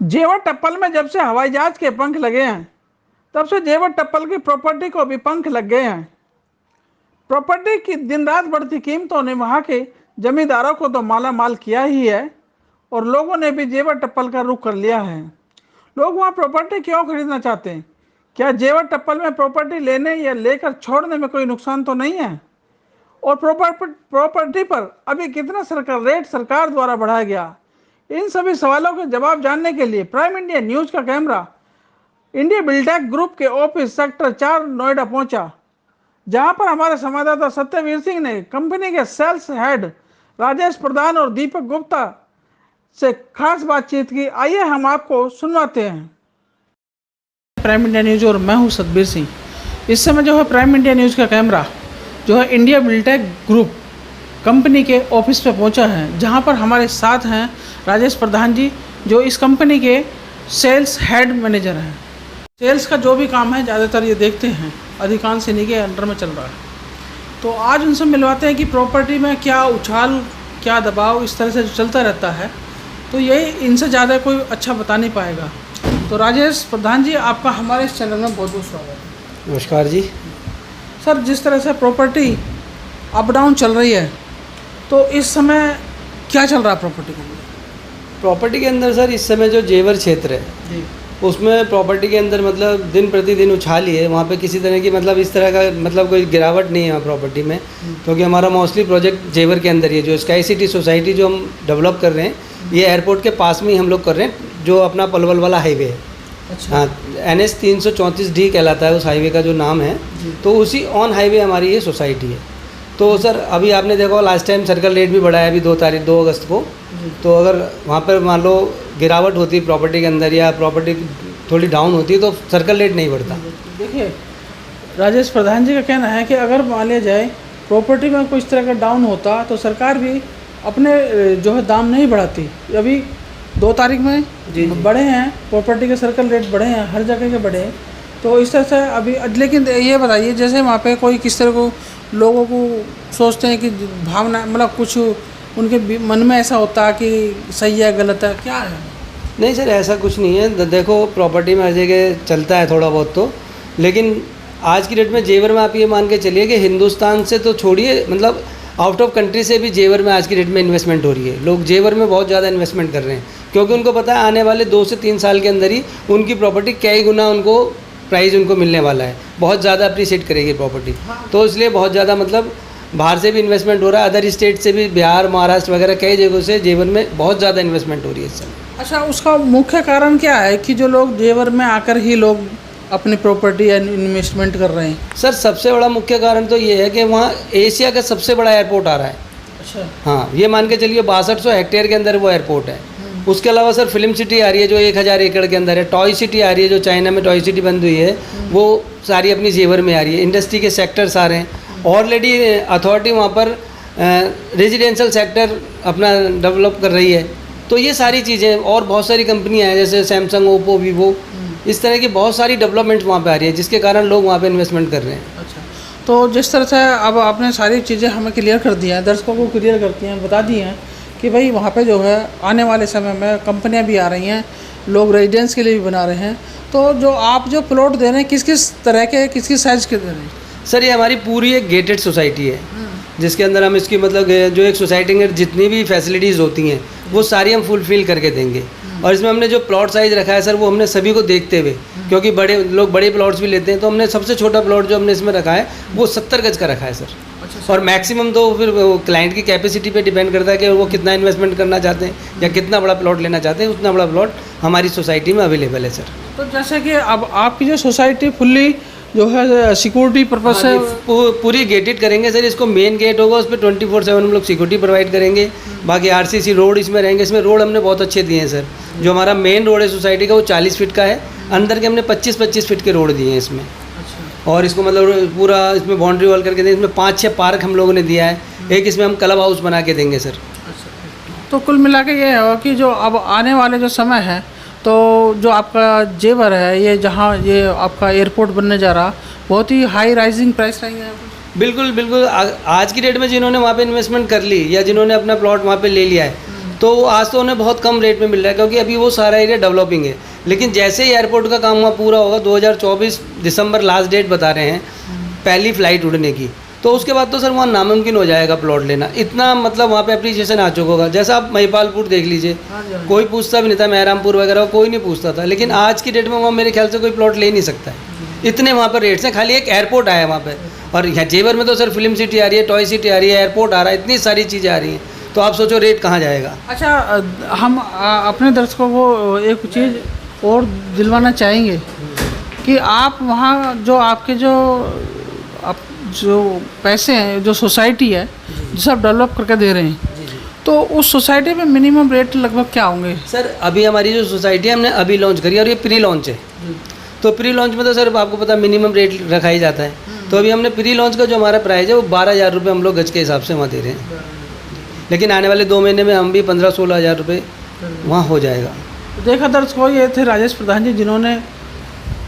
जेवर टप्पल में जब से हवाई जहाज के पंख लगे हैं, तब से जेवर टप्पल की प्रॉपर्टी को भी पंख लग गए हैं। प्रॉपर्टी की दिन रात बढ़ती कीमतों ने वहां के जमींदारों को तो माला माल किया ही है, और लोगों ने भी जेवर टप्पल का रुख कर लिया है। लोग वहां प्रॉपर्टी क्यों खरीदना चाहते हैं? क्या जेवर टप्पल में प्रॉपर्टी लेने या लेकर छोड़ने में कोई नुकसान तो नहीं है? और प्रॉपर्टी पर अभी कितना सरकार रेट सरकार द्वारा बढ़ाया गया? इन सभी सवालों के जवाब जानने के लिए प्राइम इंडिया न्यूज का कैमरा इंडिया बिल्डटेक ग्रुप के ऑफिस सेक्टर 4 नोएडा पहुंचा, जहां पर हमारे संवाददाता सत्यवीर सिंह ने कंपनी के सेल्स हेड राजेश प्रधान और दीपक गुप्ता से खास बातचीत की। आइए हम आपको सुनवाते हैं। प्राइम इंडिया न्यूज और मैं हूं सतबीर सिंह। इस समय जो है प्राइम इंडिया न्यूज का कैमरा जो है इंडिया बिल्डटेक ग्रुप कंपनी के ऑफिस पे पहुंचा है, जहां पर हमारे साथ हैं राजेश प्रधान जी, जो इस कंपनी के सेल्स हेड मैनेजर हैं। सेल्स का जो भी काम है ज़्यादातर ये देखते हैं, अधिकांश इन्हीं के अंडर में चल रहा है। तो आज उनसे मिलवाते हैं कि प्रॉपर्टी में क्या उछाल, क्या दबाव इस तरह से चलता रहता है, तो ये इनसे ज़्यादा कोई अच्छा बता नहीं पाएगा। तो राजेश प्रधान जी, आपका हमारे इस चैनल में बहुत बहुत स्वागत है। नमस्कार जी। सर, जिस तरह से प्रॉपर्टी अप डाउन चल रही है, तो इस समय क्या चल रहा है प्रॉपर्टी के अंदर? प्रॉपर्टी के अंदर सर इस समय जो जेवर क्षेत्र है जी, उसमें प्रॉपर्टी के अंदर मतलब दिन प्रतिदिन उछाल ही है। वहाँ पे किसी तरह की मतलब इस तरह का मतलब कोई गिरावट नहीं है वहाँ प्रॉपर्टी में, क्योंकि हमारा मोस्टली प्रोजेक्ट जेवर के अंदर ही है। जो स्काई सिटी सोसाइटी जो हम डेवलप कर रहे हैं, ये एयरपोर्ट के पास में ही हम लोग कर रहे हैं, जो अपना पलवल वाला हाईवे है। अच्छा। हाँ, NH 334D कहलाता है उस हाईवे का जो नाम है। तो उसी ऑन हाईवे हमारी ये सोसाइटी है। तो सर अभी आपने देखा लास्ट टाइम सर्कल रेट भी बढ़ा है, अभी 2 अगस्त को। तो अगर वहाँ पर मान लो गिरावट होती है प्रॉपर्टी के अंदर या प्रॉपर्टी थोड़ी डाउन होती है, तो सर्कल रेट नहीं बढ़ता। देखिए, राजेश प्रधान जी का कहना है कि अगर मान लिया जाए प्रॉपर्टी में कोई इस तरह का डाउन होता तो सरकार भी अपने जो है दाम नहीं बढ़ाती। अभी 2 तारीख में जी। बढ़े हैं प्रॉपर्टी के सर्कल रेट, बढ़े हैं हर जगह के बढ़े हैं। तो इस तरह से अभी लेकिन ये बताइए, जैसे वहाँ पे कोई किस तरह को लोगों को सोचते हैं कि भावना मतलब कुछ उनके मन में ऐसा होता है कि सही है गलत है, क्या है? नहीं सर, ऐसा कुछ नहीं है। देखो प्रॉपर्टी में हर जगह चलता है थोड़ा बहुत तो, लेकिन आज की डेट में जेवर में आप ये मान के चलिए कि हिंदुस्तान से तो छोड़िए, मतलब आउट ऑफ कंट्री से भी जेवर में आज की डेट में इन्वेस्टमेंट हो रही है। लोग जेवर में बहुत ज़्यादा इन्वेस्टमेंट कर रहे हैं, क्योंकि उनको पता है आने वाले 2 से 3 साल के अंदर ही उनकी प्रॉपर्टी कई गुना उनको प्राइस उनको मिलने वाला है, बहुत ज़्यादा अप्रिशिएट करेगी प्रॉपर्टी। तो इसलिए बहुत ज़्यादा मतलब बाहर से भी इन्वेस्टमेंट हो रहा है, अदर स्टेट से भी, बिहार, महाराष्ट्र वगैरह कई जगहों से जेवर में बहुत ज़्यादा इन्वेस्टमेंट हो रही है इस समय। अच्छा, उसका मुख्य कारण क्या है कि जो लोग जेवर में आकर ही लोग अपनी प्रॉपर्टी इन्वेस्टमेंट कर रहे हैं? सर सबसे बड़ा मुख्य कारण तो ये है कि वहाँ एशिया का सबसे बड़ा एयरपोर्ट आ रहा है। अच्छा। हाँ, ये मान के चलिए 6200 हेक्टेयर के अंदर वो एयरपोर्ट है। उसके अलावा सर फिल्म सिटी आ रही है जो 1000 एकड़ के अंदर है। टॉय सिटी आ रही है जो चाइना में टॉय सिटी बंद हुई है, वो सारी अपनी जेवर में आ रही है। इंडस्ट्री के सेक्टर्स आ रहे हैं। ऑलरेडी अथॉरिटी वहाँ पर रेजिडेंशियल सेक्टर अपना डेवलप कर रही है। तो ये सारी चीज़ें और बहुत सारी कंपनियाँ हैं, जैसे सैमसंग, ओप्पो, वीवो, इस तरह की बहुत सारी डेवलपमेंट वहाँ पे आ रही है, जिसके कारण लोग वहाँ पे इन्वेस्टमेंट कर रहे हैं। अच्छा, तो जिस तरह से अब आपने सारी चीज़ें हमें क्लियर कर दी हैं, दर्शकों को क्लियर करती हैं, बता दी हैं कि भाई वहाँ पे जो है आने वाले समय में कंपनियाँ भी आ रही हैं, लोग रेजिडेंस के लिए भी बना रहे हैं। तो जो आप जो प्लॉट दे रहे हैं, किस किस तरह के, किस किस साइज़ के दे रहे हैं? सर ये हमारी पूरी एक गेटेड सोसाइटी है, जिसके अंदर हम इसकी मतलब जो एक सोसाइटी में जितनी भी फैसिलिटीज़ होती हैं वो सारी हम फुलफ़िल करके देंगे। और इसमें हमने जो प्लॉट साइज़ रखा है सर, वो हमने सभी को देखते हुए, क्योंकि बड़े लोग बड़े प्लॉट्स भी लेते हैं, तो हमने सबसे छोटा प्लॉट जो हमने इसमें रखा है वो 70 गज का रखा है सर। अच्छा। और मैक्सिमम तो फिर क्लाइंट की कैपेसिटी पे डिपेंड करता है कि वो कितना इन्वेस्टमेंट करना चाहते हैं या कितना बड़ा प्लॉट लेना चाहते हैं। उतना बड़ा प्लॉट हमारी सोसाइटी में अवेलेबल है सर। तो जैसे कि अब आपकी जो सोसाइटी फुल्ली जो है सिक्योरिटी पर्पज से पूरी गेटेड करेंगे सर। इसको मेन गेट होगा, उस पर 24/7 हम लोग सिक्योरिटी प्रोवाइड करेंगे। बाकी RCC रोड इसमें रहेंगे। इसमें रोड हमने बहुत अच्छे दिए हैं सर। जो हमारा मेन रोड है सोसाइटी का वो 40 फीट का है, अंदर के हमने 25-25 फीट के रोड दिए हैं इसमें। अच्छा। और इसको मतलब पूरा इसमें बाउंड्री वॉल करके दें। इसमें 5-6 पार्क हम लोगों ने दिया है। एक इसमें हम क्लब हाउस बना के देंगे सर। अच्छा, तो कुल मिला के ये है कि जो अब आने वाले जो समय है, तो जो आपका जेवर है, ये जहाँ ये आपका एयरपोर्ट बनने जा रहा, बहुत ही हाई राइजिंग प्राइस रहेंगे यहाँ पर। बिल्कुल बिल्कुल। आज की डेट में जिन्होंने वहाँ पे इन्वेस्टमेंट कर ली या जिन्होंने अपना प्लॉट वहाँ पे ले लिया है, तो आज तो उन्हें बहुत कम रेट में मिल रहा है, क्योंकि अभी वो सारा एरिया डेवलपिंग है। लेकिन जैसे ही एयरपोर्ट का काम वहाँ पूरा होगा, 2024 दिसंबर लास्ट डेट बता रहे हैं पहली फ़्लाइट उड़ने की, तो उसके बाद तो सर वहाँ नामुमकिन हो जाएगा प्लॉट लेना। इतना मतलब वहाँ पे अप्रिसिएशन आ चुका होगा। जैसा आप महिपालपुर देख लीजिए, कोई पूछता भी नहीं था, मेहरामपुर वगैरह कोई नहीं पूछता था, लेकिन आज की डेट में वहाँ मेरे ख्याल से कोई प्लॉट ले नहीं सकता है, इतने वहाँ पर रेट्स हैं। खाली एक एयरपोर्ट आया है वहाँ पे, और यहाँ जेवर में तो सर फिल्म सिटी आ रही है, टॉय सिटी आ रही है, एयरपोर्ट आ रहा है, इतनी सारी चीज़ें आ रही हैं, तो आप सोचो रेट कहाँ जाएगा। अच्छा, हम अपने दर्शकों को एक चीज़ और दिलवाना चाहेंगे कि आप वहाँ जो आपके जो पैसे हैं, जो सोसाइटी है जिसे आप डेवलप करके दे रहे हैं, तो उस सोसाइटी में मिनिमम रेट लगभग क्या होंगे? सर अभी हमारी जो सोसाइटी है हमने अभी लॉन्च करी है, और ये प्री लॉन्च है। तो प्री लॉन्च में तो सर आपको पता मिनिमम रेट रखा ही जाता है। तो अभी हमने प्री लॉन्च का जो हमारा प्राइस है वो 12,000 रुपये हम लोग गज के हिसाब से वहाँ दे रहे हैं, लेकिन आने वाले 2 महीने में हम भी 15-16 हज़ार रुपये वहाँ हो जाएगा। देखा दर्शकों, ये थे राजेश प्रधान जी, जिन्होंने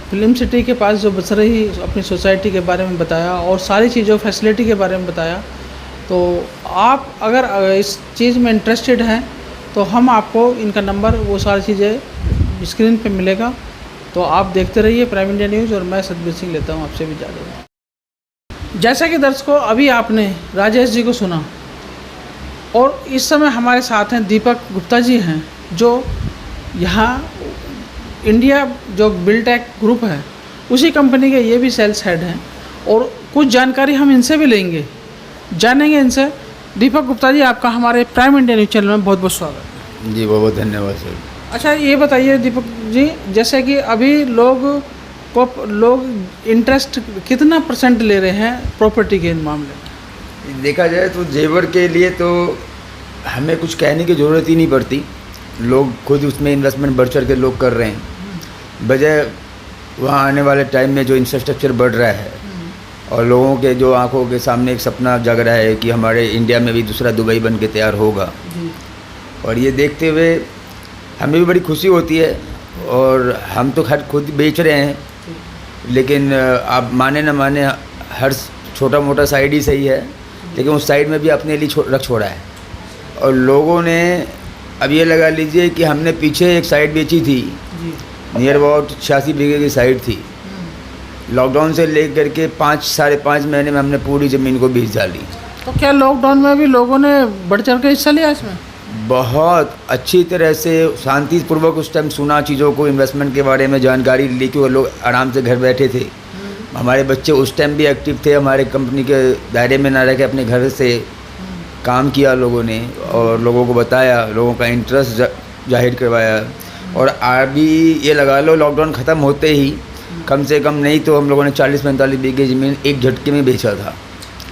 फिल्म सिटी के पास जो बस रही अपनी सोसाइटी के बारे में बताया और सारी चीज़ों फैसिलिटी के बारे में बताया। तो आप अगर इस चीज़ में इंटरेस्टेड हैं तो हम आपको इनका नंबर, वो सारी चीज़ें स्क्रीन पे मिलेगा। तो आप देखते रहिए प्राइम इंडिया न्यूज़, और मैं सतबीर सिंह लेता हूँ आपसे भी इजाज़त। जैसा कि दर्शकों अभी आपने राजेश जी को सुना, और इस समय हमारे साथ हैं दीपक गुप्ता जी हैं, जो यहाँ इंडिया जो बिल्टेक ग्रुप है उसी कंपनी के ये भी सेल्स हेड हैं, और कुछ जानकारी हम इनसे भी लेंगे, जानेंगे इनसे। दीपक गुप्ता जी, आपका हमारे प्राइम इंडिया न्यूज़ चैनल में बहुत बहुत स्वागत है। जी बहुत बहुत धन्यवाद सर। अच्छा, ये बताइए दीपक जी, जैसे कि अभी लोग इंटरेस्ट कितना % ले रहे हैं प्रॉपर्टी के मामले में? देखा जाए तो जेवर के लिए तो हमें कुछ कहने की ज़रूरत ही नहीं पड़ती, लोग खुद उसमें इन्वेस्टमेंट बढ़ चढ़ के लोग कर रहे हैं। बजाय वहाँ आने वाले टाइम में जो इंफ्रास्ट्रक्चर बढ़ रहा है और लोगों के जो आंखों के सामने एक सपना जग रहा है कि हमारे इंडिया में भी दूसरा दुबई बन के तैयार होगा, और ये देखते हुए हमें भी बड़ी खुशी होती है। और हम तो खैर खुद बेच रहे हैं, लेकिन आप माने न माने हर छोटा मोटा साइड ही सही है, लेकिन उस साइड में भी अपने लिए रख छोड़ा है। और लोगों ने अब ये लगा लीजिए कि हमने पीछे एक साइड बेची थी, नियर अबाउट 86 बीघे की साइड थी। लॉकडाउन से लेकर के 5-5.5 महीने में हमने पूरी ज़मीन को बेच डाली। तो क्या लॉकडाउन में भी लोगों ने बढ़ चढ़ के हिस्सा लिया इसमें? बहुत अच्छी तरह से शांतिपूर्वक उस टाइम सुना चीज़ों को, इन्वेस्टमेंट के बारे में जानकारी ली कि वो लोग आराम से घर बैठे थे। हमारे बच्चे उस टाइम भी एक्टिव थे, हमारे कंपनी के दायरे में ना रह के अपने घर से काम किया लोगों ने, और लोगों को बताया, लोगों का इंटरेस्ट जाहिर करवाया। और अभी ये लगा लो लॉकडाउन ख़त्म होते ही कम से कम नहीं तो हम लोगों ने 40-45 बीघे ज़मीन एक झटके में बेचा था।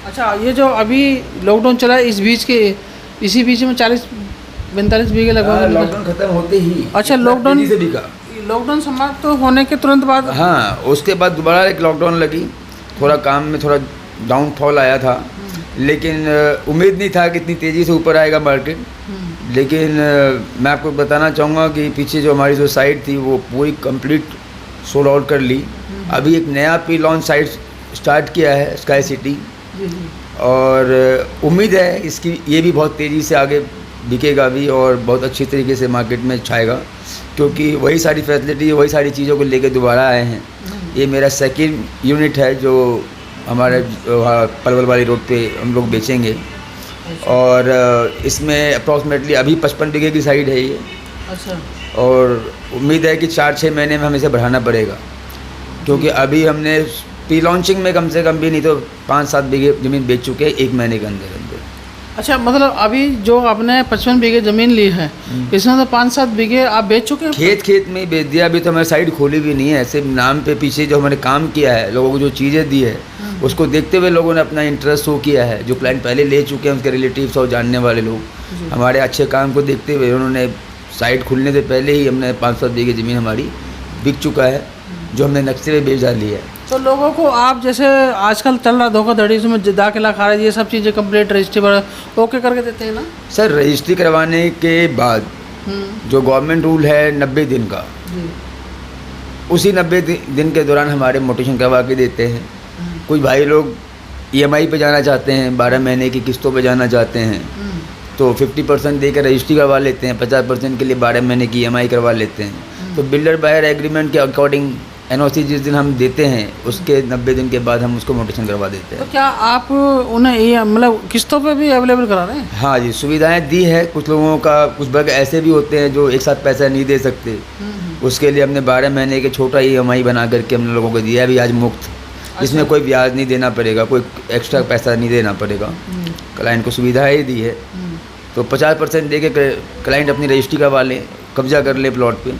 अच्छा, ये जो अभी लॉकडाउन चला है इसी बीच में 40-45 बीघे लगभग लॉकडाउन ख़त्म होते ही। अच्छा, लॉकडाउन से बिका। लॉकडाउन समाप्त तो होने के तुरंत बाद? हाँ, उसके बाद दोबारा एक लॉकडाउन लगी, थोड़ा काम में थोड़ा डाउनफॉल आया था, लेकिन उम्मीद नहीं था कि इतनी तेज़ी से ऊपर आएगा मार्केट। लेकिन मैं आपको बताना चाहूँगा कि पीछे जो हमारी जो साइट थी वो पूरी कंप्लीट सोल्ड आउट कर ली। अभी एक नया प्री लॉन्च साइट स्टार्ट किया है, स्काई सिटी, और उम्मीद है इसकी ये भी बहुत तेज़ी से आगे बिकेगा भी और बहुत अच्छी तरीके से मार्केट में छाएगा, क्योंकि वही सारी फैसिलिटी, वही सारी चीज़ों को लेकर दोबारा आए हैं। ये मेरा सेकंड यूनिट है जो हमारे पलवल वाली रोड पे हम लोग बेचेंगे, और इसमें अप्रॉक्सीमेटली अभी 55 बीघे की साइड है ये। अच्छा। और उम्मीद है कि 4-6 महीने में हमें इसे बढ़ाना पड़ेगा, क्योंकि अभी हमने प्री लॉन्चिंग में कम से कम भी नहीं तो 5-7 बीघे ज़मीन बेच चुके हैं 1 महीने के अंदर अंदर। अच्छा, मतलब अभी जो आपने 55 बीघे ज़मीन ली है, इसमें तो 5-7 बीघे आप बेच चुके हैं? खेत में बेच दिया। अभी तो हमारी साइड खोली भी नहीं है, सिर्फ नाम पे पीछे जो हमने काम किया है, लोगों को जो चीज़ें दी है उसको देखते हुए लोगों ने अपना इंटरेस्ट शो किया है। जो क्लाइंट पहले ले चुके हैं, उनके रिलेटिव्स और जानने वाले लोग, हमारे अच्छे काम को देखते हुए उन्होंने साइट खुलने से पहले ही हमने 5-7 बीघे ज़मीन हमारी बिक चुका है, जो हमने नक्शे में बेच डाली है। तो लोगों को आप जैसे आजकल चल रहा धोखाधड़ी, उसमें दाखिला खारिज ये सब चीज़ें कंप्लीट रजिस्ट्री पर ओके करके देते हैं ना? सर, रजिस्ट्री करवाने के बाद जो गवर्नमेंट रूल है 90 दिन का, उसी 90 दिन के दौरान हमारे मोटेशन करवा के देते हैं। कुछ भाई लोग EMI पे जाना चाहते हैं, 12 महीने की किस्तों पे जाना चाहते हैं, तो 50% देकर रजिस्ट्री करवा लेते हैं, 50% के लिए 12 महीने की EMI करवा लेते हैं। तो बिल्डर बायर एग्रीमेंट के अकॉर्डिंग NOC जिस दिन हम देते हैं उसके 90 दिन के बाद हम उसको मोटेशन करवा देते तो हैं। क्या आप उन्हें ये मतलब किस्तों पे भी अवेलेबल करा रहे हैं? हाँ जी, सुविधाएं दी है। कुछ लोगों का, कुछ वर्ग ऐसे भी होते हैं जो एक साथ पैसा नहीं दे सकते, उसके लिए हमने 12 महीने के छोटा EMI बना करके हमने लोगों को दिया है ब्याज मुक्त, जिसमें कोई ब्याज नहीं देना पड़ेगा, कोई एक्स्ट्रा पैसा नहीं देना पड़ेगा। क्लाइंट को सुविधाएँ दी है। तो 50% दे के क्लाइंट अपनी रजिस्ट्री करवा लें, कब्जा कर ले प्लॉट पे,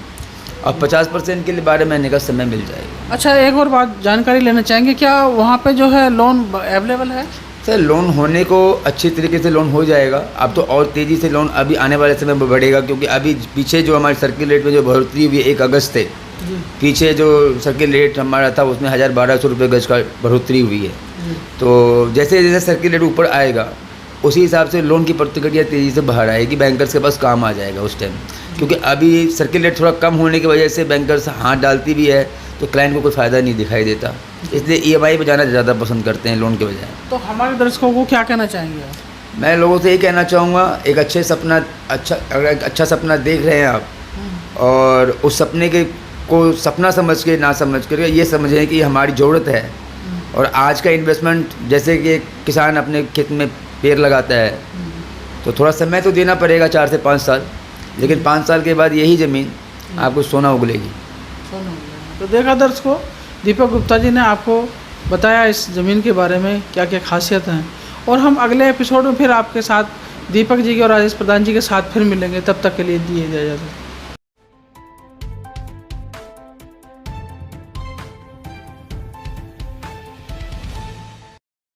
और 50% के लिए 12 महीने का समय मिल जाएगा। अच्छा, एक और बात जानकारी लेना चाहेंगे, क्या वहाँ पे जो है लोन अवेलेबल है? सर लोन होने को अच्छी तरीके से लोन हो जाएगा। अब तो और तेज़ी से लोन अभी आने वाले समय में बढ़ेगा, क्योंकि अभी पीछे जो हमारे सर्किल रेट में जो बढ़ोतरी हुई 1 अगस्त से पीछे जो सर्किल रेट हमारा था उसमें 1200 रुपये गज का बढ़ोतरी हुई है। तो जैसे जैसे सर्किल रेट ऊपर आएगा उसी हिसाब से लोन की प्रतिक्रिया तेज़ी से बाहर आएगी, बैंकर्स के पास काम आ जाएगा उस टाइम। क्योंकि अभी सर्किल रेट थोड़ा कम होने की वजह से बैंकर्स हाथ डालती भी है तो क्लाइंट को कोई फ़ायदा नहीं दिखाई देता, इसलिए EMI पे जाना ज़्यादा पसंद करते हैं लोन के बजाय। तो हमारे दर्शकों को क्या कहना चाहेंगे आप? मैं लोगों से ये कहना चाहूँगा, एक अगर एक अच्छा सपना देख रहे हैं आप और उस सपने के को सपना समझ के ना समझ कर ये समझें कि हमारी ज़रूरत है। और आज का इन्वेस्टमेंट, जैसे कि एक किसान अपने खेत में पेड़ लगाता है तो थोड़ा समय तो देना पड़ेगा 4 से 5 साल, लेकिन 5 साल के बाद यही ज़मीन आपको सोना उगलेगी। तो देखा दर्शकों, दीपक गुप्ता जी ने आपको बताया इस ज़मीन के बारे में क्या क्या खासियत हैं, और हम अगले एपिसोड में फिर आपके साथ दीपक जी के और राजेश प्रधान जी के साथ फिर मिलेंगे। तब तक के लिए दिए इजाज़त।